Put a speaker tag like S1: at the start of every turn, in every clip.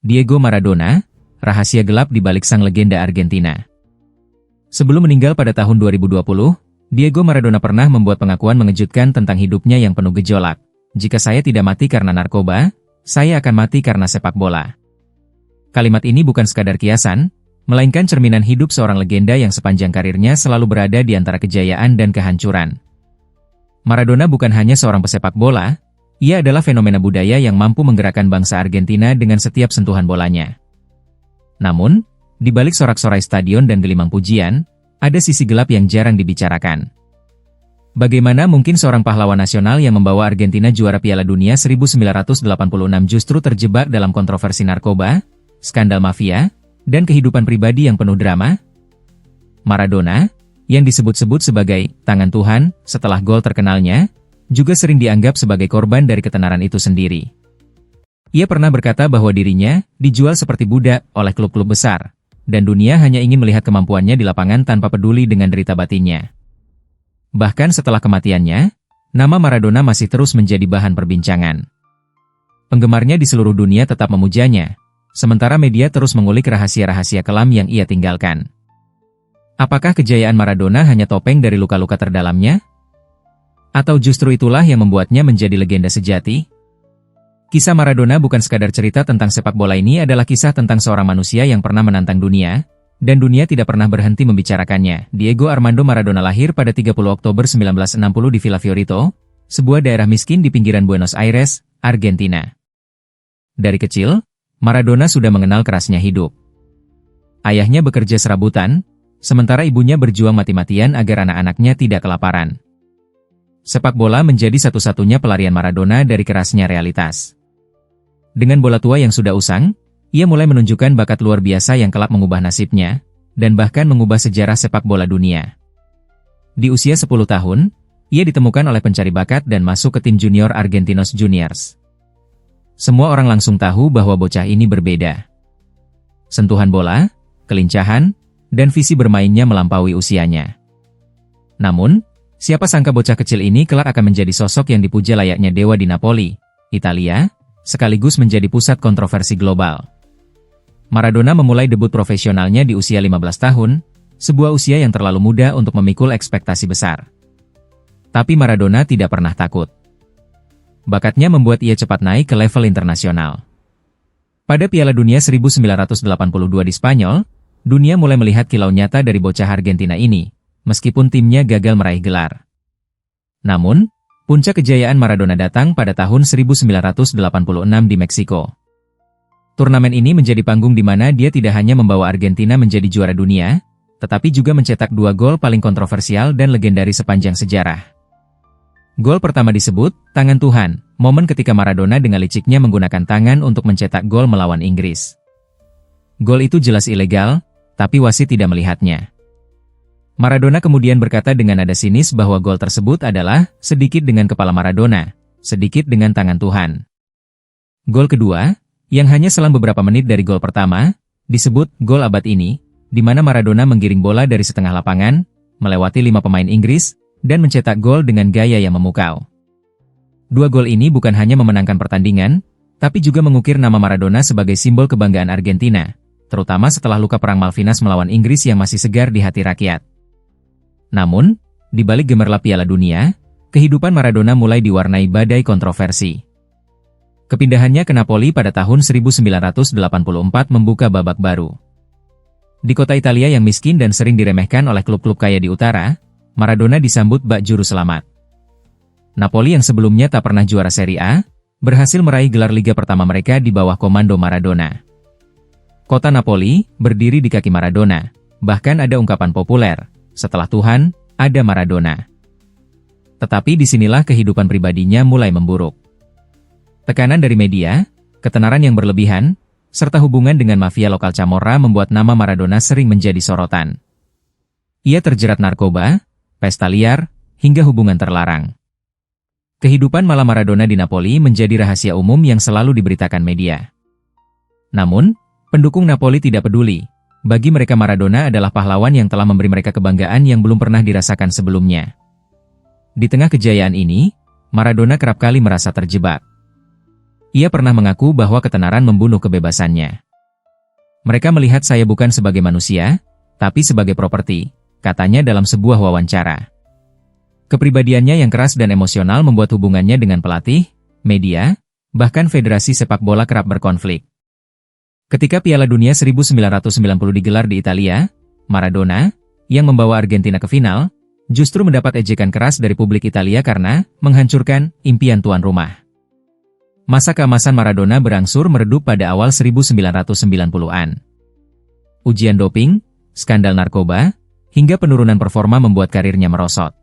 S1: Diego Maradona, rahasia gelap di balik sang legenda Argentina. Sebelum meninggal pada tahun 2020, Diego Maradona pernah membuat pengakuan mengejutkan tentang hidupnya yang penuh gejolak. Jika saya tidak mati karena narkoba, saya akan mati karena sepak bola. Kalimat ini bukan sekadar kiasan, melainkan cerminan hidup seorang legenda yang sepanjang karirnya selalu berada di antara kejayaan dan kehancuran. Maradona bukan hanya seorang pesepak bola, ia adalah fenomena budaya yang mampu menggerakkan bangsa Argentina dengan setiap sentuhan bolanya. Namun, di balik sorak-sorai stadion dan gelimang pujian, ada sisi gelap yang jarang dibicarakan. Bagaimana mungkin seorang pahlawan nasional yang membawa Argentina juara Piala Dunia 1986 justru terjebak dalam kontroversi narkoba, skandal mafia, dan kehidupan pribadi yang penuh drama? Maradona, yang disebut-sebut sebagai tangan Tuhan setelah gol terkenalnya, juga sering dianggap sebagai korban dari ketenaran itu sendiri. Ia pernah berkata bahwa dirinya dijual seperti budak oleh klub-klub besar, dan dunia hanya ingin melihat kemampuannya di lapangan tanpa peduli dengan derita batinnya. Bahkan setelah kematiannya, nama Maradona masih terus menjadi bahan perbincangan. Penggemarnya di seluruh dunia tetap memujanya, sementara media terus mengulik rahasia-rahasia kelam yang ia tinggalkan. Apakah kejayaan Maradona hanya topeng dari luka-luka terdalamnya? Atau justru itulah yang membuatnya menjadi legenda sejati? Kisah Maradona bukan sekadar cerita tentang sepak bola, ini adalah kisah tentang seorang manusia yang pernah menantang dunia, dan dunia tidak pernah berhenti membicarakannya. Diego Armando Maradona lahir pada 30 Oktober 1960 di Villa Fiorito, sebuah daerah miskin di pinggiran Buenos Aires, Argentina. Dari kecil, Maradona sudah mengenal kerasnya hidup. Ayahnya bekerja serabutan, sementara ibunya berjuang mati-matian agar anak-anaknya tidak kelaparan. Sepak bola menjadi satu-satunya pelarian Maradona dari kerasnya realitas. Dengan bola tua yang sudah usang, ia mulai menunjukkan bakat luar biasa yang kelak mengubah nasibnya, dan bahkan mengubah sejarah sepak bola dunia. Di usia 10 tahun, ia ditemukan oleh pencari bakat dan masuk ke tim junior Argentinos Juniors. Semua orang langsung tahu bahwa bocah ini berbeda. Sentuhan bola, kelincahan, dan visi bermainnya melampaui usianya. Namun, siapa sangka bocah kecil ini kelak akan menjadi sosok yang dipuja layaknya dewa di Napoli, Italia, sekaligus menjadi pusat kontroversi global. Maradona memulai debut profesionalnya di usia 15 tahun, sebuah usia yang terlalu muda untuk memikul ekspektasi besar. Tapi Maradona tidak pernah takut. Bakatnya membuat ia cepat naik ke level internasional. Pada Piala Dunia 1982 di Spanyol, dunia mulai melihat kilau nyata dari bocah Argentina ini, meskipun timnya gagal meraih gelar. Namun, puncak kejayaan Maradona datang pada tahun 1986 di Meksiko. Turnamen ini menjadi panggung di mana dia tidak hanya membawa Argentina menjadi juara dunia, tetapi juga mencetak 2 gol paling kontroversial dan legendaris sepanjang sejarah. Gol pertama disebut tangan Tuhan, momen ketika Maradona dengan liciknya menggunakan tangan untuk mencetak gol melawan Inggris. Gol itu jelas ilegal, tapi wasit tidak melihatnya. Maradona kemudian berkata dengan nada sinis bahwa gol tersebut adalah sedikit dengan kepala Maradona, sedikit dengan tangan Tuhan. Gol kedua, yang hanya selang beberapa menit dari gol pertama, disebut gol abad ini, di mana Maradona menggiring bola dari setengah lapangan, melewati 5 pemain Inggris, dan mencetak gol dengan gaya yang memukau. 2 gol ini bukan hanya memenangkan pertandingan, tapi juga mengukir nama Maradona sebagai simbol kebanggaan Argentina, terutama setelah luka perang Malvinas melawan Inggris yang masih segar di hati rakyat. Namun, di balik gemerlap Piala Dunia, kehidupan Maradona mulai diwarnai badai kontroversi. Kepindahannya ke Napoli pada tahun 1984 membuka babak baru. Di kota Italia yang miskin dan sering diremehkan oleh klub-klub kaya di utara, Maradona disambut bak juru selamat. Napoli yang sebelumnya tak pernah juara Serie A, berhasil meraih gelar liga pertama mereka di bawah komando Maradona. Kota Napoli berdiri di kaki Maradona, bahkan ada ungkapan populer, setelah Tuhan, ada Maradona. Tetapi disinilah kehidupan pribadinya mulai memburuk. Tekanan dari media, ketenaran yang berlebihan, serta hubungan dengan mafia lokal Camorra membuat nama Maradona sering menjadi sorotan. Ia terjerat narkoba, pesta liar, hingga hubungan terlarang. Kehidupan malam Maradona di Napoli menjadi rahasia umum yang selalu diberitakan media. Namun, pendukung Napoli tidak peduli. Bagi mereka Maradona adalah pahlawan yang telah memberi mereka kebanggaan yang belum pernah dirasakan sebelumnya. Di tengah kejayaan ini, Maradona kerap kali merasa terjebak. Ia pernah mengaku bahwa ketenaran membunuh kebebasannya. Mereka melihat saya bukan sebagai manusia, tapi sebagai properti, katanya dalam sebuah wawancara. Kepribadiannya yang keras dan emosional membuat hubungannya dengan pelatih, media, bahkan Federasi Sepak Bola kerap berkonflik. Ketika Piala Dunia 1990 digelar di Italia, Maradona, yang membawa Argentina ke final, justru mendapat ejekan keras dari publik Italia karena menghancurkan impian tuan rumah. Masa keemasan Maradona berangsur meredup pada awal 1990-an. Ujian doping, skandal narkoba, hingga penurunan performa membuat karirnya merosot.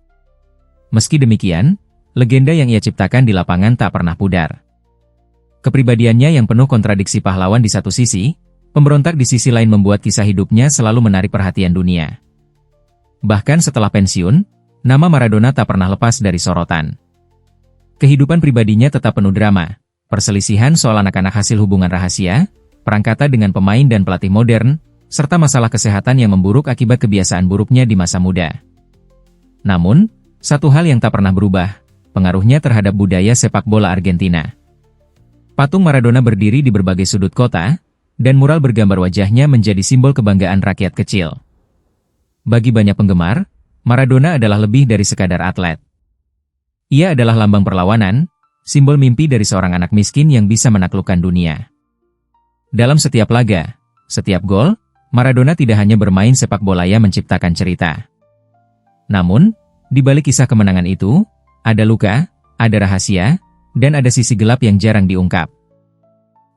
S1: Meski demikian, legenda yang ia ciptakan di lapangan tak pernah pudar. Kepribadiannya yang penuh kontradiksi pahlawan di satu sisi, pemberontak di sisi lain membuat kisah hidupnya selalu menarik perhatian dunia. Bahkan setelah pensiun, nama Maradona tak pernah lepas dari sorotan. Kehidupan pribadinya tetap penuh drama, perselisihan soal anak-anak hasil hubungan rahasia, perangkata dengan pemain dan pelatih modern, serta masalah kesehatan yang memburuk akibat kebiasaan buruknya di masa muda. Namun, satu hal yang tak pernah berubah, pengaruhnya terhadap budaya sepak bola Argentina. Patung Maradona berdiri di berbagai sudut kota, dan mural bergambar wajahnya menjadi simbol kebanggaan rakyat kecil. Bagi banyak penggemar, Maradona adalah lebih dari sekadar atlet. Ia adalah lambang perlawanan, simbol mimpi dari seorang anak miskin yang bisa menaklukkan dunia. Dalam setiap laga, setiap gol, Maradona tidak hanya bermain sepak bola, ia menciptakan cerita. Namun, di balik kisah kemenangan itu, ada luka, ada rahasia, dan ada sisi gelap yang jarang diungkap.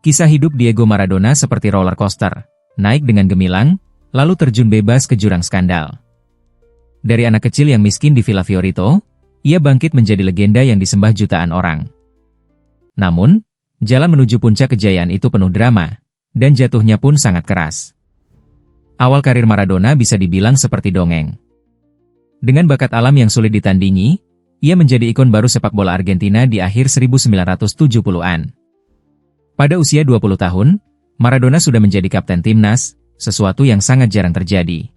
S1: Kisah hidup Diego Maradona seperti roller coaster, naik dengan gemilang, lalu terjun bebas ke jurang skandal. Dari anak kecil yang miskin di Villa Fiorito, ia bangkit menjadi legenda yang disembah jutaan orang. Namun, jalan menuju puncak kejayaan itu penuh drama, dan jatuhnya pun sangat keras. Awal karir Maradona bisa dibilang seperti dongeng. Dengan bakat alam yang sulit ditandingi, ia menjadi ikon baru sepak bola Argentina di akhir 1970-an. Pada usia 20 tahun, Maradona sudah menjadi kapten timnas, sesuatu yang sangat jarang terjadi.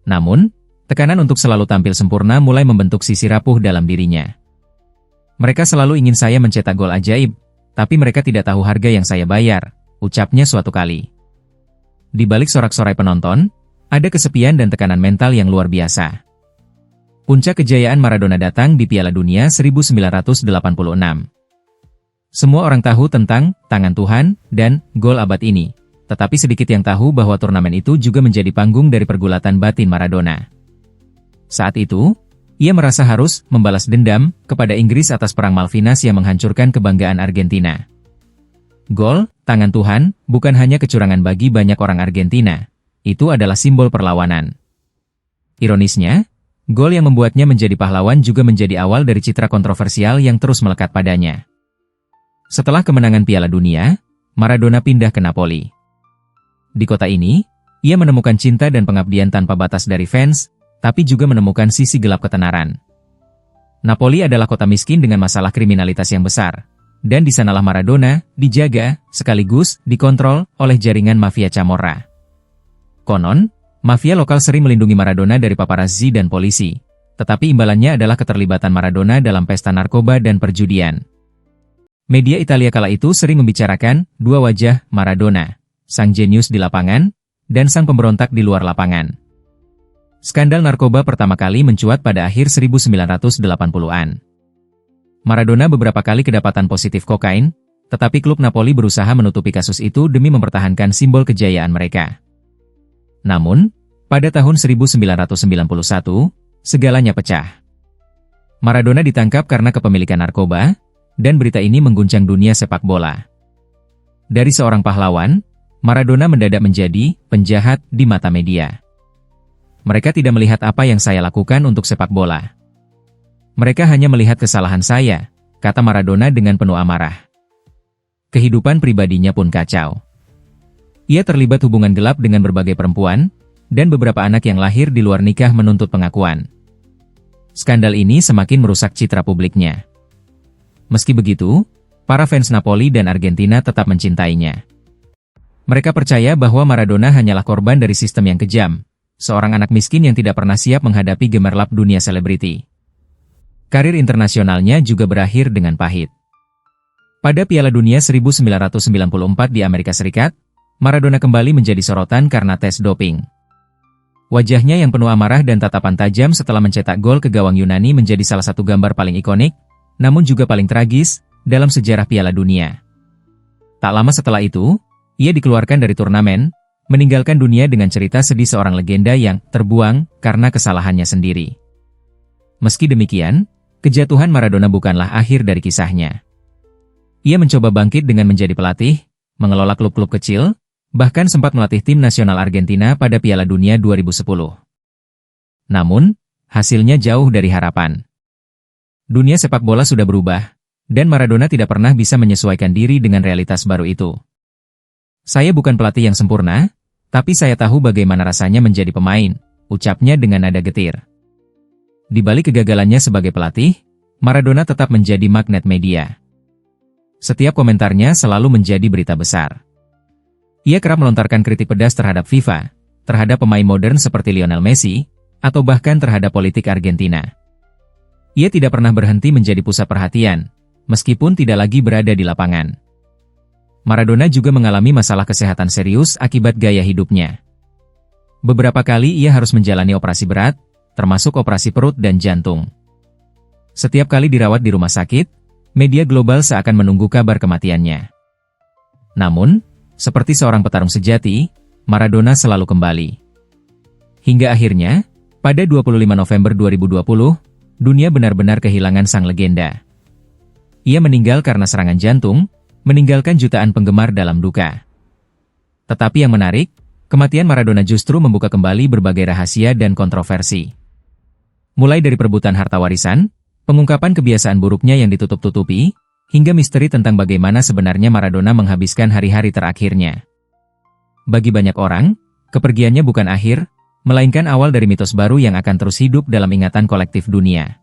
S1: Namun, tekanan untuk selalu tampil sempurna mulai membentuk sisi rapuh dalam dirinya. Mereka selalu ingin saya mencetak gol ajaib, tapi mereka tidak tahu harga yang saya bayar, ucapnya suatu kali. Di balik sorak-sorai penonton, ada kesepian dan tekanan mental yang luar biasa. Puncak kejayaan Maradona datang di Piala Dunia 1986. Semua orang tahu tentang tangan Tuhan dan gol abad ini, tetapi sedikit yang tahu bahwa turnamen itu juga menjadi panggung dari pergulatan batin Maradona. Saat itu, ia merasa harus membalas dendam kepada Inggris atas Perang Malvinas yang menghancurkan kebanggaan Argentina. Gol, tangan Tuhan, bukan hanya kecurangan bagi banyak orang Argentina, itu adalah simbol perlawanan. Ironisnya, gol yang membuatnya menjadi pahlawan juga menjadi awal dari citra kontroversial yang terus melekat padanya. Setelah kemenangan Piala Dunia, Maradona pindah ke Napoli. Di kota ini, ia menemukan cinta dan pengabdian tanpa batas dari fans, tapi juga menemukan sisi gelap ketenaran. Napoli adalah kota miskin dengan masalah kriminalitas yang besar, dan di sanalah Maradona dijaga, sekaligus dikontrol oleh jaringan mafia Camorra. Konon, mafia lokal sering melindungi Maradona dari paparazzi dan polisi, tetapi imbalannya adalah keterlibatan Maradona dalam pesta narkoba dan perjudian. Media Italia kala itu sering membicarakan dua wajah Maradona, sang jenius di lapangan, dan sang pemberontak di luar lapangan. Skandal narkoba pertama kali mencuat pada akhir 1980-an. Maradona beberapa kali kedapatan positif kokain, tetapi klub Napoli berusaha menutupi kasus itu demi mempertahankan simbol kejayaan mereka. Namun, pada tahun 1991, segalanya pecah. Maradona ditangkap karena kepemilikan narkoba, dan berita ini mengguncang dunia sepak bola. Dari seorang pahlawan, Maradona mendadak menjadi penjahat di mata media. Mereka tidak melihat apa yang saya lakukan untuk sepak bola. Mereka hanya melihat kesalahan saya, kata Maradona dengan penuh amarah. Kehidupan pribadinya pun kacau. Ia terlibat hubungan gelap dengan berbagai perempuan, dan beberapa anak yang lahir di luar nikah menuntut pengakuan. Skandal ini semakin merusak citra publiknya. Meski begitu, para fans Napoli dan Argentina tetap mencintainya. Mereka percaya bahwa Maradona hanyalah korban dari sistem yang kejam, seorang anak miskin yang tidak pernah siap menghadapi gemerlap dunia selebriti. Karir internasionalnya juga berakhir dengan pahit. Pada Piala Dunia 1994 di Amerika Serikat, Maradona kembali menjadi sorotan karena tes doping. Wajahnya yang penuh amarah dan tatapan tajam setelah mencetak gol ke gawang Yunani menjadi salah satu gambar paling ikonik, namun juga paling tragis, dalam sejarah Piala Dunia. Tak lama setelah itu, ia dikeluarkan dari turnamen, meninggalkan dunia dengan cerita sedih seorang legenda yang terbuang karena kesalahannya sendiri. Meski demikian, kejatuhan Maradona bukanlah akhir dari kisahnya. Ia mencoba bangkit dengan menjadi pelatih, mengelola klub-klub kecil, bahkan sempat melatih tim nasional Argentina pada Piala Dunia 2010. Namun, hasilnya jauh dari harapan. Dunia sepak bola sudah berubah, dan Maradona tidak pernah bisa menyesuaikan diri dengan realitas baru itu. "Saya bukan pelatih yang sempurna, tapi saya tahu bagaimana rasanya menjadi pemain," ucapnya dengan nada getir. Di balik kegagalannya sebagai pelatih, Maradona tetap menjadi magnet media. Setiap komentarnya selalu menjadi berita besar. Ia kerap melontarkan kritik pedas terhadap FIFA, terhadap pemain modern seperti Lionel Messi, atau bahkan terhadap politik Argentina. Ia tidak pernah berhenti menjadi pusat perhatian, meskipun tidak lagi berada di lapangan. Maradona juga mengalami masalah kesehatan serius akibat gaya hidupnya. Beberapa kali ia harus menjalani operasi berat, termasuk operasi perut dan jantung. Setiap kali dirawat di rumah sakit, media global seakan menunggu kabar kematiannya. Namun, seperti seorang petarung sejati, Maradona selalu kembali. Hingga akhirnya, pada 25 November 2020, dunia benar-benar kehilangan sang legenda. Ia meninggal karena serangan jantung, meninggalkan jutaan penggemar dalam duka. Tetapi yang menarik, kematian Maradona justru membuka kembali berbagai rahasia dan kontroversi. Mulai dari perebutan harta warisan, pengungkapan kebiasaan buruknya yang ditutup-tutupi, hingga misteri tentang bagaimana sebenarnya Maradona menghabiskan hari-hari terakhirnya. Bagi banyak orang, kepergiannya bukan akhir, melainkan awal dari mitos baru yang akan terus hidup dalam ingatan kolektif dunia.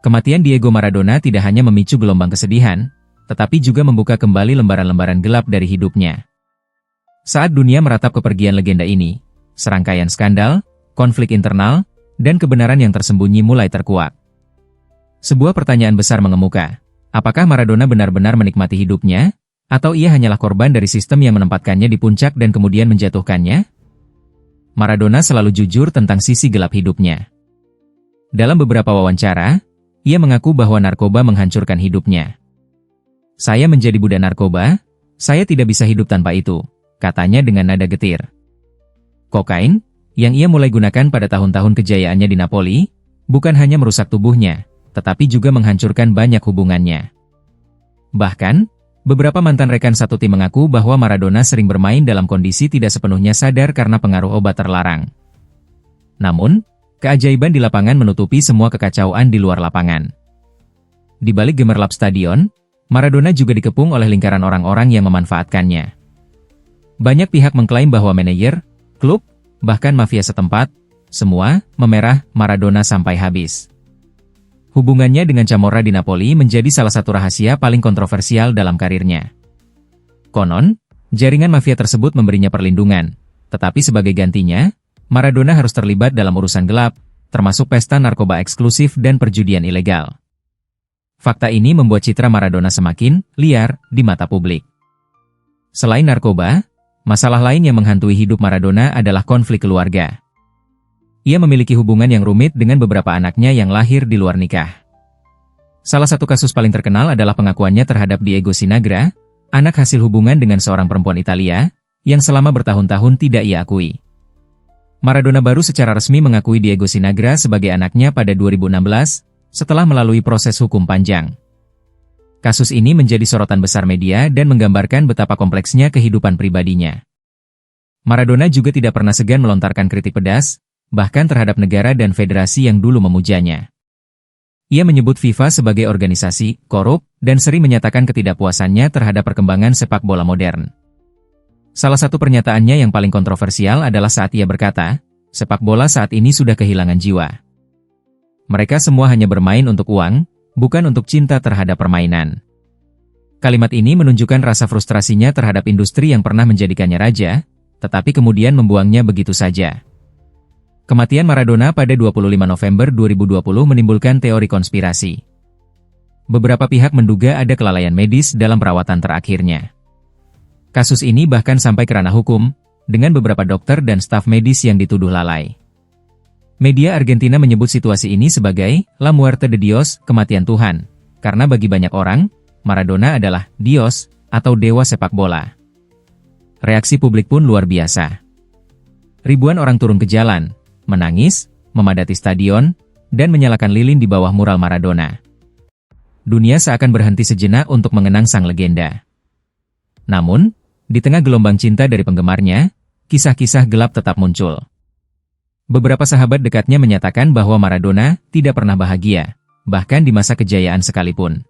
S1: Kematian Diego Maradona tidak hanya memicu gelombang kesedihan, tetapi juga membuka kembali lembaran-lembaran gelap dari hidupnya. Saat dunia meratap kepergian legenda ini, serangkaian skandal, konflik internal, dan kebenaran yang tersembunyi mulai terkuak. Sebuah pertanyaan besar mengemuka, apakah Maradona benar-benar menikmati hidupnya, atau ia hanyalah korban dari sistem yang menempatkannya di puncak dan kemudian menjatuhkannya? Maradona selalu jujur tentang sisi gelap hidupnya. Dalam beberapa wawancara, ia mengaku bahwa narkoba menghancurkan hidupnya. "Saya menjadi budak narkoba, saya tidak bisa hidup tanpa itu," katanya dengan nada getir. Kokain, yang ia mulai gunakan pada tahun-tahun kejayaannya di Napoli, bukan hanya merusak tubuhnya, tetapi juga menghancurkan banyak hubungannya. Bahkan, beberapa mantan rekan satu tim mengaku bahwa Maradona sering bermain dalam kondisi tidak sepenuhnya sadar karena pengaruh obat terlarang. Namun, keajaiban di lapangan menutupi semua kekacauan di luar lapangan. Di balik gemerlap stadion, Maradona juga dikepung oleh lingkaran orang-orang yang memanfaatkannya. Banyak pihak mengklaim bahwa manajer, klub, bahkan mafia setempat, semua memerah Maradona sampai habis. Hubungannya dengan Camorra di Napoli menjadi salah satu rahasia paling kontroversial dalam karirnya. Konon, jaringan mafia tersebut memberinya perlindungan, tetapi sebagai gantinya, Maradona harus terlibat dalam urusan gelap, termasuk pesta narkoba eksklusif dan perjudian ilegal. Fakta ini membuat citra Maradona semakin liar di mata publik. Selain narkoba, masalah lain yang menghantui hidup Maradona adalah konflik keluarga. Ia memiliki hubungan yang rumit dengan beberapa anaknya yang lahir di luar nikah. Salah satu kasus paling terkenal adalah pengakuannya terhadap Diego Sinagra, anak hasil hubungan dengan seorang perempuan Italia, yang selama bertahun-tahun tidak ia akui. Maradona baru secara resmi mengakui Diego Sinagra sebagai anaknya pada 2016, setelah melalui proses hukum panjang. Kasus ini menjadi sorotan besar media dan menggambarkan betapa kompleksnya kehidupan pribadinya. Maradona juga tidak pernah segan melontarkan kritik pedas, bahkan terhadap negara dan federasi yang dulu memujanya. Ia menyebut FIFA sebagai organisasi korup dan sering menyatakan ketidakpuasannya terhadap perkembangan sepak bola modern. Salah satu pernyataannya yang paling kontroversial adalah saat ia berkata, "Sepak bola saat ini sudah kehilangan jiwa. Mereka semua hanya bermain untuk uang, bukan untuk cinta terhadap permainan." Kalimat ini menunjukkan rasa frustrasinya terhadap industri yang pernah menjadikannya raja, tetapi kemudian membuangnya begitu saja. Kematian Maradona pada 25 November 2020 menimbulkan teori konspirasi. Beberapa pihak menduga ada kelalaian medis dalam perawatan terakhirnya. Kasus ini bahkan sampai ke ranah hukum, dengan beberapa dokter dan staf medis yang dituduh lalai. Media Argentina menyebut situasi ini sebagai La Muerte de Dios, kematian Tuhan, karena bagi banyak orang, Maradona adalah Dios atau dewa sepak bola. Reaksi publik pun luar biasa. Ribuan orang turun ke jalan, menangis, memadati stadion, dan menyalakan lilin di bawah mural Maradona. Dunia seakan berhenti sejenak untuk mengenang sang legenda. Namun, di tengah gelombang cinta dari penggemarnya, kisah-kisah gelap tetap muncul. Beberapa sahabat dekatnya menyatakan bahwa Maradona tidak pernah bahagia, bahkan di masa kejayaan sekalipun.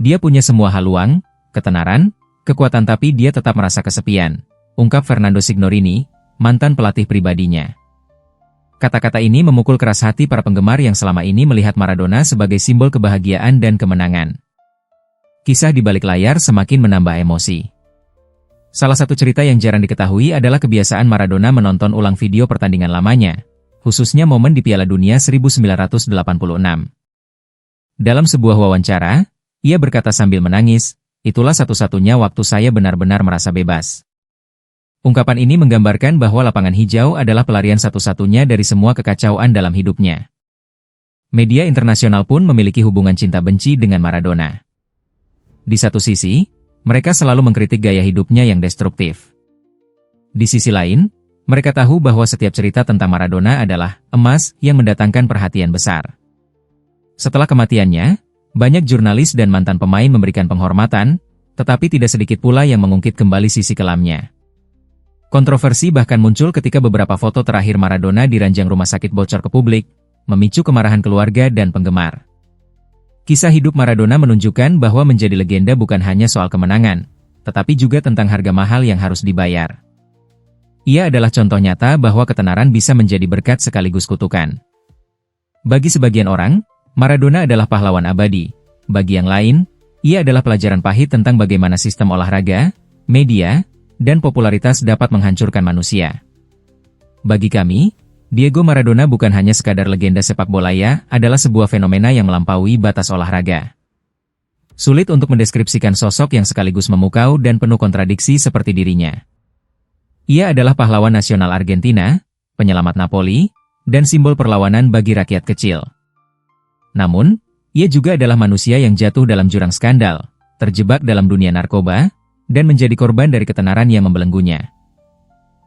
S1: Dia punya semua haluan, ketenaran, kekuatan tapi dia tetap merasa kesepian, ungkap Fernando Signorini, mantan pelatih pribadinya. Kata-kata ini memukul keras hati para penggemar yang selama ini melihat Maradona sebagai simbol kebahagiaan dan kemenangan. Kisah di balik layar semakin menambah emosi. Salah satu cerita yang jarang diketahui adalah kebiasaan Maradona menonton ulang video pertandingan lamanya, khususnya momen di Piala Dunia 1986. Dalam sebuah wawancara, ia berkata sambil menangis, "Itulah satu-satunya waktu saya benar-benar merasa bebas." Ungkapan ini menggambarkan bahwa lapangan hijau adalah pelarian satu-satunya dari semua kekacauan dalam hidupnya. Media internasional pun memiliki hubungan cinta-benci dengan Maradona. Di satu sisi, mereka selalu mengkritik gaya hidupnya yang destruktif. Di sisi lain, mereka tahu bahwa setiap cerita tentang Maradona adalah emas yang mendatangkan perhatian besar. Setelah kematiannya, banyak jurnalis dan mantan pemain memberikan penghormatan, tetapi tidak sedikit pula yang mengungkit kembali sisi kelamnya. Kontroversi bahkan muncul ketika beberapa foto terakhir Maradona di ranjang rumah sakit bocor ke publik, memicu kemarahan keluarga dan penggemar. Kisah hidup Maradona menunjukkan bahwa menjadi legenda bukan hanya soal kemenangan, tetapi juga tentang harga mahal yang harus dibayar. Ia adalah contoh nyata bahwa ketenaran bisa menjadi berkat sekaligus kutukan. Bagi sebagian orang, Maradona adalah pahlawan abadi. Bagi yang lain, ia adalah pelajaran pahit tentang bagaimana sistem olahraga, media, dan popularitas dapat menghancurkan manusia. Bagi kami, Diego Maradona bukan hanya sekadar legenda sepak bola, ia adalah sebuah fenomena yang melampaui batas olahraga. Sulit untuk mendeskripsikan sosok yang sekaligus memukau dan penuh kontradiksi seperti dirinya. Ia adalah pahlawan nasional Argentina, penyelamat Napoli, dan simbol perlawanan bagi rakyat kecil. Namun, ia juga adalah manusia yang jatuh dalam jurang skandal, terjebak dalam dunia narkoba, dan menjadi korban dari ketenaran yang membelenggunya.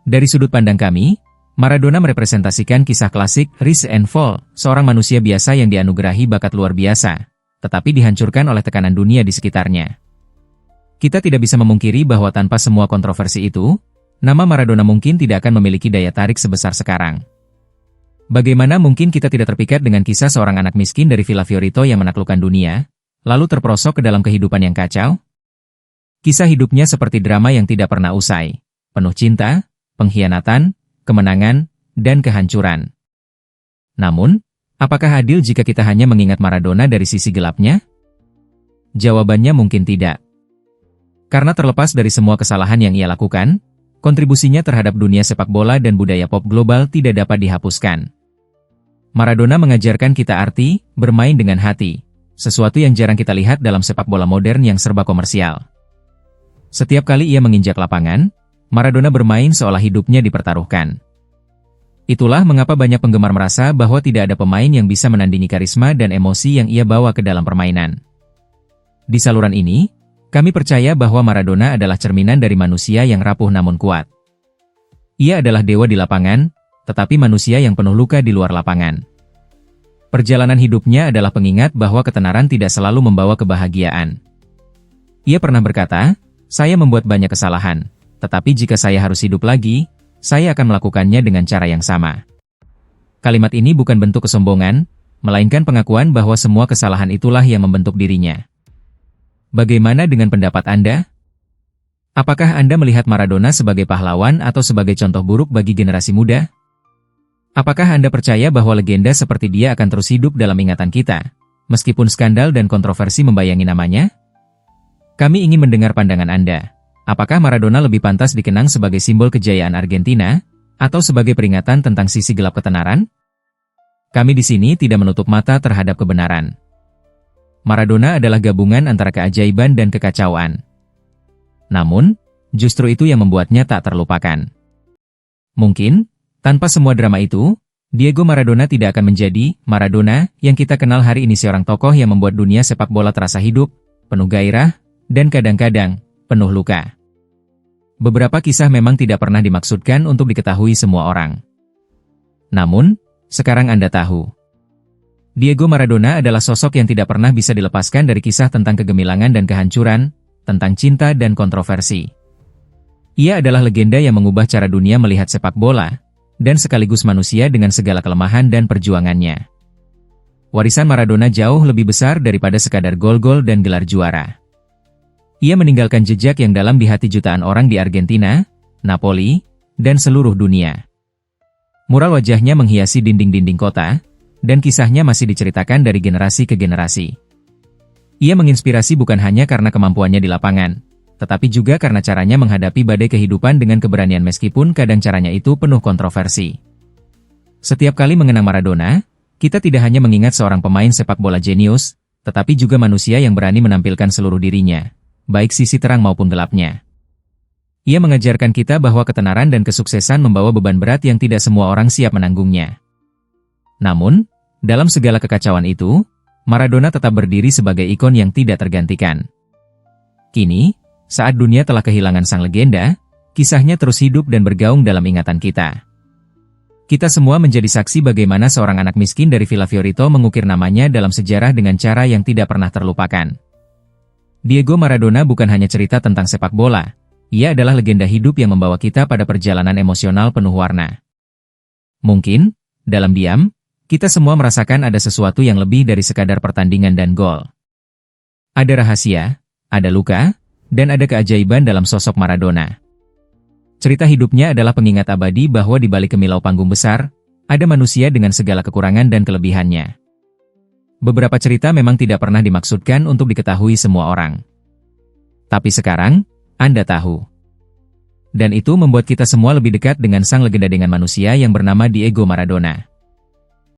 S1: Dari sudut pandang kami, Maradona merepresentasikan kisah klasik Rise and Fall, seorang manusia biasa yang dianugerahi bakat luar biasa, tetapi dihancurkan oleh tekanan dunia di sekitarnya. Kita tidak bisa memungkiri bahwa tanpa semua kontroversi itu, nama Maradona mungkin tidak akan memiliki daya tarik sebesar sekarang. Bagaimana mungkin kita tidak terpikat dengan kisah seorang anak miskin dari Villa Fiorito yang menaklukkan dunia, lalu terperosok ke dalam kehidupan yang kacau? Kisah hidupnya seperti drama yang tidak pernah usai, penuh cinta, pengkhianatan, kemenangan, dan kehancuran. Namun, apakah adil jika kita hanya mengingat Maradona dari sisi gelapnya? Jawabannya mungkin tidak. Karena terlepas dari semua kesalahan yang ia lakukan, kontribusinya terhadap dunia sepak bola dan budaya pop global tidak dapat dihapuskan. Maradona mengajarkan kita arti bermain dengan hati, sesuatu yang jarang kita lihat dalam sepak bola modern yang serba komersial. Setiap kali ia menginjak lapangan, Maradona bermain seolah hidupnya dipertaruhkan. Itulah mengapa banyak penggemar merasa bahwa tidak ada pemain yang bisa menandingi karisma dan emosi yang ia bawa ke dalam permainan. Di saluran ini, kami percaya bahwa Maradona adalah cerminan dari manusia yang rapuh namun kuat. Ia adalah dewa di lapangan, tetapi manusia yang penuh luka di luar lapangan. Perjalanan hidupnya adalah pengingat bahwa ketenaran tidak selalu membawa kebahagiaan. Ia pernah berkata, "Saya membuat banyak kesalahan, tetapi jika saya harus hidup lagi, saya akan melakukannya dengan cara yang sama." Kalimat ini bukan bentuk kesombongan, melainkan pengakuan bahwa semua kesalahan itulah yang membentuk dirinya. Bagaimana dengan pendapat Anda? Apakah Anda melihat Maradona sebagai pahlawan atau sebagai contoh buruk bagi generasi muda? Apakah Anda percaya bahwa legenda seperti dia akan terus hidup dalam ingatan kita, meskipun skandal dan kontroversi membayangi namanya? Kami ingin mendengar pandangan Anda. Apakah Maradona lebih pantas dikenang sebagai simbol kejayaan Argentina, atau sebagai peringatan tentang sisi gelap ketenaran? Kami di sini tidak menutup mata terhadap kebenaran. Maradona adalah gabungan antara keajaiban dan kekacauan. Namun, justru itu yang membuatnya tak terlupakan. Mungkin, tanpa semua drama itu, Diego Maradona tidak akan menjadi Maradona yang kita kenal hari ini, seorang tokoh yang membuat dunia sepak bola terasa hidup, penuh gairah, dan kadang-kadang penuh luka. Beberapa kisah memang tidak pernah dimaksudkan untuk diketahui semua orang. Namun, sekarang Anda tahu. Diego Maradona adalah sosok yang tidak pernah bisa dilepaskan dari kisah tentang kegemilangan dan kehancuran, tentang cinta dan kontroversi. Ia adalah legenda yang mengubah cara dunia melihat sepak bola, dan sekaligus manusia dengan segala kelemahan dan perjuangannya. Warisan Maradona jauh lebih besar daripada sekadar gol-gol dan gelar juara. Ia meninggalkan jejak yang dalam di hati jutaan orang di Argentina, Napoli, dan seluruh dunia. Mural wajahnya menghiasi dinding-dinding kota, dan kisahnya masih diceritakan dari generasi ke generasi. Ia menginspirasi bukan hanya karena kemampuannya di lapangan, tetapi juga karena caranya menghadapi badai kehidupan dengan keberanian meskipun kadang caranya itu penuh kontroversi. Setiap kali mengenang Maradona, kita tidak hanya mengingat seorang pemain sepak bola jenius, tetapi juga manusia yang berani menampilkan seluruh dirinya, baik sisi terang maupun gelapnya. Ia mengajarkan kita bahwa ketenaran dan kesuksesan membawa beban berat yang tidak semua orang siap menanggungnya. Namun, dalam segala kekacauan itu, Maradona tetap berdiri sebagai ikon yang tidak tergantikan. Kini, saat dunia telah kehilangan sang legenda, kisahnya terus hidup dan bergaung dalam ingatan kita. Kita semua menjadi saksi bagaimana seorang anak miskin dari Villa Fiorito mengukir namanya dalam sejarah dengan cara yang tidak pernah terlupakan. Diego Maradona bukan hanya cerita tentang sepak bola, ia adalah legenda hidup yang membawa kita pada perjalanan emosional penuh warna. Mungkin, dalam diam, kita semua merasakan ada sesuatu yang lebih dari sekadar pertandingan dan gol. Ada rahasia, ada luka, dan ada keajaiban dalam sosok Maradona. Cerita hidupnya adalah pengingat abadi bahwa di balik kemilau panggung besar, ada manusia dengan segala kekurangan dan kelebihannya. Beberapa cerita memang tidak pernah dimaksudkan untuk diketahui semua orang. Tapi sekarang, Anda tahu. Dan itu membuat kita semua lebih dekat dengan sang legenda dengan manusia yang bernama Diego Maradona.